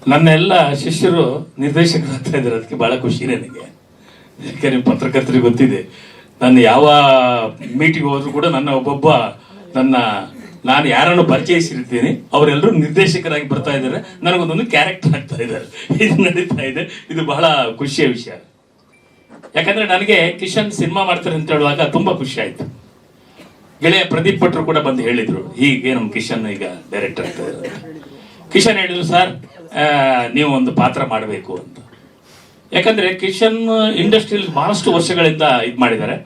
ನನ್ನ ಎಲ್ಲ ಶಿಷ್ಯರು ನಿರ್ದೇಶಕರಾಗ್ತಾ ಇದ್ದಾರೆ, ಅದಕ್ಕೆ ಬಹಳ ಖುಷಿ ನನಗೆ. ಯಾಕೆ ನಿಮ್ಮ ಪತ್ರಕರ್ತರಿಗೆ ಗೊತ್ತಿದೆ, ನನ್ನ ಯಾವ ಮೀಟಿಂಗ್ ಹೋದ್ರು ಕೂಡ ನನ್ನ ಒಬ್ಬೊಬ್ಬ ನಾನು ಯಾರನ್ನು ಪರಿಚಯಿಸಿರ್ತೀನಿ ಅವರೆಲ್ಲರೂ ನಿರ್ದೇಶಕರಾಗಿ ಬರ್ತಾ ಇದ್ದಾರೆ, ನನಗೊಂದೊಂದು ಕ್ಯಾರೆಕ್ಟರ್ ಆಗ್ತಾ ಇದ್ದಾರೆ. ಇದು ನಡೀತಾ ಇದೆ, ಇದು ಬಹಳ ಖುಷಿಯ ವಿಷಯ. ಯಾಕಂದ್ರೆ ನನಗೆ ಕಿಶನ್ ಸಿನಿಮಾ ಮಾಡ್ತಾರೆ ಅಂತ ಹೇಳುವಾಗ ತುಂಬಾ ಖುಷಿ ಆಯ್ತು. ಗೆಳೆಯ ಪ್ರದೀಪ್ ಭಟ್ರು ಕೂಡ ಬಂದು ಹೇಳಿದ್ರು, ಹೀಗೆ ನಮ್ಮ ಕಿಶನ್ ಈಗ ಡೈರೆಕ್ಟರ್ ಆಗ್ತಾ ಇದ್ದಾರೆ. ಕಿಶನ್ ಹೇಳಿದ್ರು, ಸರ್ ನೀವು ಒಂದು ಪಾತ್ರ ಮಾಡಬೇಕು ಅಂತ. ಯಾಕಂದ್ರೆ ಕಿಶನ್ ಇಂಡಸ್ಟ್ರಿಯಲ್ಲಿ ಬಹಳಷ್ಟು ವರ್ಷಗಳಿಂದ ಇದು ಮಾಡಿದ್ದಾರೆ,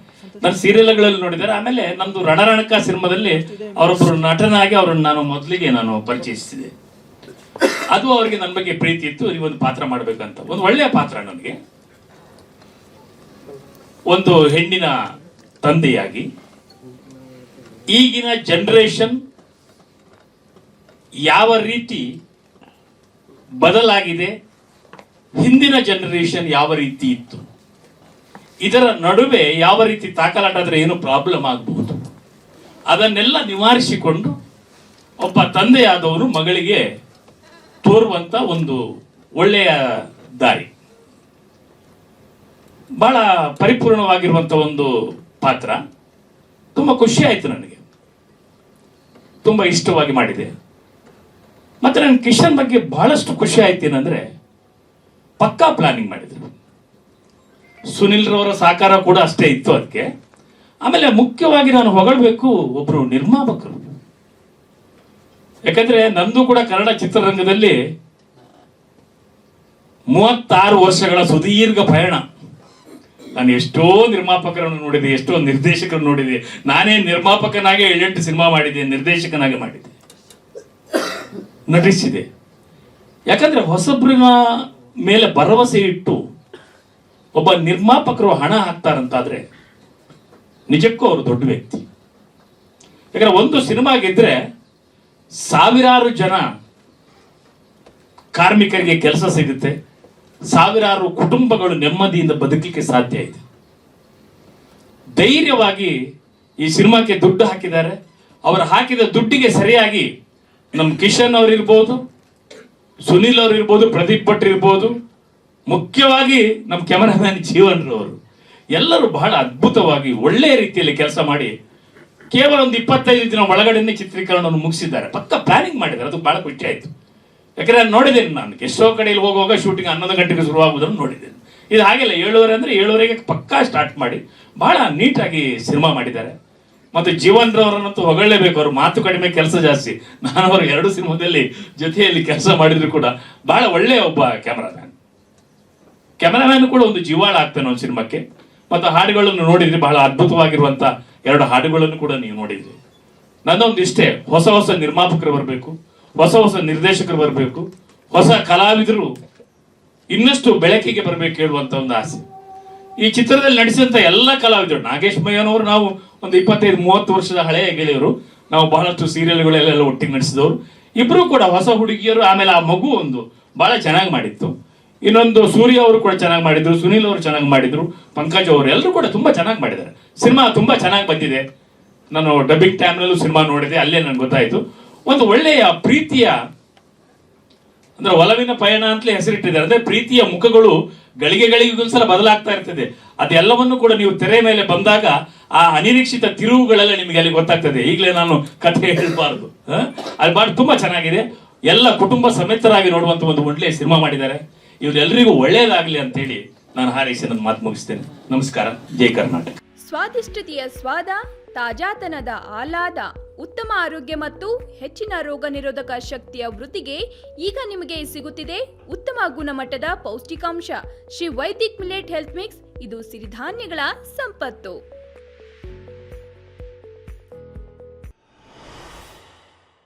ನನ್ನ ಸೀರಿಯಲ್ಗಳಲ್ಲಿ ನೋಡಿದ್ದಾರೆ. ಆಮೇಲೆ ನಂದು ರಣರಣಕ ಸಿನಿಮಾದಲ್ಲಿ ಅವರೊಬ್ಬರು ನಟನಾಗಿ ಅವ್ರನ್ನ ನಾನು ಪರಿಚಯಿಸಿದೆ. ಅದು ಅವರಿಗೆ ನನ್ನ ಬಗ್ಗೆ ಪ್ರೀತಿ ಇತ್ತು, ಈ ಒಂದು ಪಾತ್ರ ಮಾಡ್ಬೇಕಂತ. ಒಂದು ಒಳ್ಳೆಯ ಪಾತ್ರ ನನಗೆ, ಒಂದು ಹೆಣ್ಣಿನ ತಂದೆಯಾಗಿ ಈಗಿನ ಜನರೇಷನ್ ಯಾವ ರೀತಿ ಬದಲಾಗಿದೆ, ಹಿಂದಿನ ಜನರೇಷನ್ ಯಾವ ರೀತಿ ಇತ್ತು, ಇದರ ನಡುವೆ ಯಾವ ರೀತಿ ತಾಕಲಾಟ ಆದ್ರೆ ಏನು ಪ್ರಾಬ್ಲಮ್ ಆಗಬಹುದು, ಅದನ್ನೆಲ್ಲ ನಿವಾರಿಸಿಕೊಂಡು ಒಬ್ಬ ತಂದೆಯಾದವರು ಮಗಳಿಗೆ ತೋರುವಂತ ಒಂದು ಒಳ್ಳೆಯ ದಾರಿ, ಬಹಳ ಪರಿಪೂರ್ಣವಾಗಿರುವಂತ ಒಂದು ಪಾತ್ರ. ತುಂಬಾ ಖುಷಿ ಆಯ್ತು ನನಗೆ, ತುಂಬಾ ಇಷ್ಟವಾಗಿ ಮಾಡಿದೆ. ಮತ್ತೆ ನನ್ನ ಕಿಶನ್ ಬಗ್ಗೆ ಬಹಳಷ್ಟು ಖುಷಿ ಆಯ್ತು ಏನಂದ್ರೆ, ಪಕ್ಕಾ ಪ್ಲಾನಿಂಗ್ ಮಾಡಿದ್ರು. ಸುನಿಲ್ ರವರ ಸಹಕಾರ ಕೂಡ ಅಷ್ಟೇ ಇತ್ತು ಅದಕ್ಕೆ. ಆಮೇಲೆ ಮುಖ್ಯವಾಗಿ ನಾನು ಹೊಗಳಬೇಕು ಒಬ್ರು ನಿರ್ಮಾಪಕರು. ಯಾಕಂದ್ರೆ ನಂದು ಕೂಡ ಕನ್ನಡ ಚಿತ್ರರಂಗದಲ್ಲಿ 36 ವರ್ಷಗಳ ಸುದೀರ್ಘ ಪಯಣ. ನಾನು ಎಷ್ಟೋ ನಿರ್ಮಾಪಕರನ್ನು ನೋಡಿದೆ, ಎಷ್ಟೋ ನಿರ್ದೇಶಕರನ್ನು ನೋಡಿದೆ. ನಾನೇ ನಿರ್ಮಾಪಕನಾಗೆ 7-8 ಸಿನಿಮಾ ಮಾಡಿದೆ, ನಿರ್ದೇಶಕನಾಗೆ ಮಾಡಿದೆ, ನಟಿಸಿದೆ. ಯಾಕಂದ್ರೆ ಹೊಸಬ್ರಿನ ಮೇಲೆ ಭರವಸೆ ಇಟ್ಟು ಒಬ್ಬ ನಿರ್ಮಾಪಕರು ಹಣ ಹಾಕ್ತಾರಂತಾದ್ರೆ ನಿಜಕ್ಕೂ ಅವರು ದೊಡ್ಡ ವ್ಯಕ್ತಿ. ಯಾಕಂದ್ರೆ ಒಂದು ಸಿನಿಮಾ ಗೆದ್ರೆ ಸಾವಿರಾರು ಜನ ಕಾರ್ಮಿಕರಿಗೆ ಕೆಲಸ ಸಿಗುತ್ತೆ, ಸಾವಿರಾರು ಕುಟುಂಬಗಳು ನೆಮ್ಮದಿಯಿಂದ ಬದುಕಲಿಕ್ಕೆ ಸಾಧ್ಯ ಇದೆ. ಧೈರ್ಯವಾಗಿ ಈ ಸಿನಿಮಾಕ್ಕೆ ದುಡ್ಡು ಹಾಕಿದ್ದಾರೆ. ಅವರು ಹಾಕಿದ ದುಡ್ಡಿಗೆ ಸರಿಯಾಗಿ ನಮ್ಮ ಕಿಶನ್ ಅವರಿರ್ಬೋದು, ಸುನಿಲ್ ಅವರು ಇರ್ಬೋದು, ಪ್ರದೀಪ್ ಭಟ್ ಇರ್ಬೋದು, ಮುಖ್ಯವಾಗಿ ನಮ್ಮ ಕ್ಯಾಮರಾಮ್ಯಾನ್ ಜೀವನ್ ರವರು ಎಲ್ಲರೂ ಬಹಳ ಅದ್ಭುತವಾಗಿ ಒಳ್ಳೆಯ ರೀತಿಯಲ್ಲಿ ಕೆಲಸ ಮಾಡಿ ಕೇವಲ ಒಂದು 25 ದಿನ ಒಳಗಡೆನೆ ಚಿತ್ರೀಕರಣವನ್ನು ಮುಗಿಸಿದ್ದಾರೆ. ಪಕ್ಕ ಪ್ಲಾನಿಂಗ್ ಮಾಡಿದ್ದಾರೆ, ಅದು ಬಹಳ ಖುಷಿ ಆಯ್ತು. ಯಾಕಂದ್ರೆ ನಾನು ನೋಡಿದ್ದೇನೆ, ನಾನು ಎಷ್ಟೋ ಕಡೆಯಲ್ಲಿ ಹೋಗುವಾಗ ಶೂಟಿಂಗ್ 11 ಗಂಟೆಗೆ ಶುರುವಾಗುವುದನ್ನು ನೋಡಿದ್ದೇನೆ. ಇದು ಹಾಗೆಲ್ಲ 7:30 ಅಂದ್ರೆ 7:30ಗೆ ಪಕ್ಕಾ ಸ್ಟಾರ್ಟ್ ಮಾಡಿ ಬಹಳ ನೀಟಾಗಿ ಸಿನಿಮಾ ಮಾಡಿದ್ದಾರೆ. ಮತ್ತೆ ಜೀವನ್ ರವರನ್ನಂತೂ ಹೊಗಳಲೇಬೇಕು, ಅವ್ರ ಮಾತು ಕಡಿಮೆ ಕೆಲಸ ಜಾಸ್ತಿ. ನಾನು ಅವರು 2 ಸಿನಿಮಾದಲ್ಲಿ ಜೊತೆಯಲ್ಲಿ ಕೆಲಸ ಮಾಡಿದ್ರು ಕೂಡ ಬಹಳ ಒಳ್ಳೆಯ ಒಬ್ಬ ಕ್ಯಾಮರಾಮ್ಯಾನ್ ಕೂಡ ಒಂದು ಜೀವಾಳ ಆಗ್ತಾನೆ ಒಂದು ಸಿನಿಮಾಕ್ಕೆ. ಮತ್ತು ಹಾಡುಗಳನ್ನು ನೋಡಿದ್ರಿ, ಬಹಳ ಅದ್ಭುತವಾಗಿರುವಂತ 2 ಹಾಡುಗಳನ್ನು ಕೂಡ ನೀವು ನೋಡಿದ್ರಿ. ನನ್ನೊಂದು ಇಷ್ಟೇ, ಹೊಸ ಹೊಸ ನಿರ್ಮಾಪಕರು ಬರಬೇಕು, ಹೊಸ ಹೊಸ ನಿರ್ದೇಶಕರು ಬರಬೇಕು, ಹೊಸ ಕಲಾವಿದರು ಇನ್ನಷ್ಟು ಬೆಳಕಿಗೆ ಬರಬೇಕು ಹೇಳುವಂತ ಒಂದು ಆಸೆ. ಈ ಚಿತ್ರದಲ್ಲಿ ನಡೆಸಿದಂತ ಎಲ್ಲ ಕಲಾವಿದರು, ನಾಗೇಶ್ ಮಯ್ಯನವರು ನಾವು ಒಂದು 25-30 ವರ್ಷದ ಹಳೆಯ ಗೆಳೆಯರು, ನಾವು ಬಹಳಷ್ಟು ಸೀರಿಯಲ್ಗಳೆಲ್ಲ ಒಟ್ಟಿಗೆ ನಡೆಸಿದವರು. ಇಬ್ರು ಕೂಡ ಹೊಸ ಹುಡುಗಿಯರು. ಆಮೇಲೆ ಆ ಮಗು ಒಂದು ಬಹಳ ಚೆನ್ನಾಗಿ ಮಾಡಿತ್ತು. ಇನ್ನೊಂದು ಸೂರ್ಯ ಅವರು ಕೂಡ ಚೆನ್ನಾಗಿ ಮಾಡಿದ್ರು, ಸುನಿಲ್ ಅವರು ಚೆನ್ನಾಗಿ ಮಾಡಿದ್ರು, ಪಂಕಜ್ ಅವರು ಎಲ್ಲರೂ ಕೂಡ ತುಂಬಾ ಚೆನ್ನಾಗಿ ಮಾಡಿದ್ದಾರೆ. ಸಿನಿಮಾ ತುಂಬಾ ಚೆನ್ನಾಗಿ ಬಂದಿದೆ. ನಾನು ಡಬ್ಬಿಂಗ್ ಟೈಮ್ನಲ್ಲೂ ಸಿನಿಮಾ ನೋಡಿದೆ, ಅಲ್ಲೇ ನನ್ಗೆ ಗೊತ್ತಾಯ್ತು. ಒಂದು ಒಳ್ಳೆಯ ಪ್ರೀತಿಯ, ಅಂದ್ರೆ ಒಲವಿನ ಪಯಣ ಅಂತಲೇ ಹೆಸರಿಟ್ಟಿದ್ದಾರೆ. ಅಂದ್ರೆ ಪ್ರೀತಿಯ ಮುಖಗಳು ಗಳಿಗೆಗಳಿಗೊಂದ್ಸಲ ಬದಲಾಗ್ತಾ ಇರ್ತದೆ. ಅದೆಲ್ಲವನ್ನು ಕೂಡ ನೀವು ತೆರೆ ಮೇಲೆ ಬಂದಾಗ ಆ ಅನಿರೀಕ್ಷಿತ ತಿರುವುಗಳೆಲ್ಲ ನಿಮಗೆ ಅಲ್ಲಿ ಗೊತ್ತಾಗ್ತದೆ. ಈಗಲೇ ನಾನು ಕಥೆ ಹೇಳಬಾರದು, ಅದು ಬಹಳ ತುಂಬಾ ಚೆನ್ನಾಗಿದೆ. ಎಲ್ಲ ಕುಟುಂಬ ಸಮೇತರಾಗಿ ನೋಡುವಂತ ಒಂದು ಒಳ್ಳೆಯ ಸಿನಿಮಾ ಮಾಡಿದ್ದಾರೆ. ಇವರೆಲ್ಲರಿಗೂ ಒಳ್ಳೆಯದಾಗಲಿ ಅಂತ ಹೇಳಿ ನಾನು ಹಾರೈಸಿ ನನ್ನ ಮಾತು ಮುಗಿಸ್ತೇನೆ. ನಮಸ್ಕಾರ, ಜೈ ಕರ್ನಾಟಕ. ಸ್ವಾದಿಷ್ಟತೆಯ ಸ್ವಾದ, ತಾಜಾತನದ ಆಹ್ಲಾದ, ಉತ್ತಮ ಆರೋಗ್ಯ ಮತ್ತು ಹೆಚ್ಚಿನ ರೋಗ ನಿರೋಧಕ ಶಕ್ತಿಯ ವೃದ್ಧಿಗೆ ಈಗ ನಿಮಗೆ ಸಿಗುತ್ತಿದೆ ಉತ್ತಮ ಗುಣಮಟ್ಟದ ಪೌಷ್ಟಿಕಾಂಶ Shri Vaidik millet health mix. ಇದು ಸಿರಿಧಾನ್ಯಗಳ ಸಂಪತ್ತು.